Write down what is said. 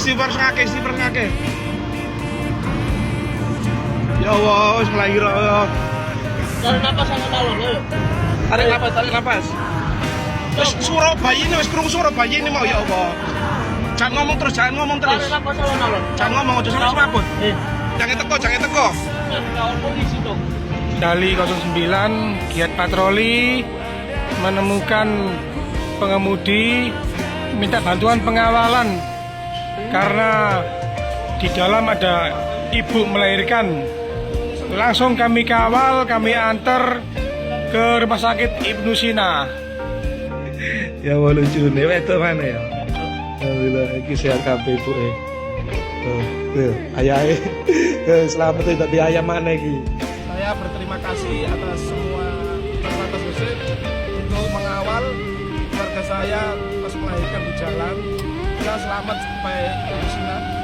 Istighfar ngake. Ya Allah, wis melahir. Tarik napas sama talon, ayo. Tarik napas. Wis suara bayi ini, wis krungu suara bayi ini mau ya Allah. Jangan ngomong terus. Tarik napas sama talon. Jangan ngomong aja sama semaput. Jangan teko. Kawal polisi dong. Dali 09 giat patroli menemukan pengemudi minta bantuan pengawalan karena di dalam ada ibu melahirkan. Langsung kami kawal, kami antar ke rumah sakit Ibnu Sina. Ya mau lucu nih, itu mana ya? Alhamdulillah, ini sehat kabeh ibu tuh, ayahe. Selamat itu tadi ayam mana iki? Saya berterima kasih atas semua Satlantas Gresik untuk mengawal keluarga saya pas melahirkan di jalan. Kita selamat sampai Ibnu Sina.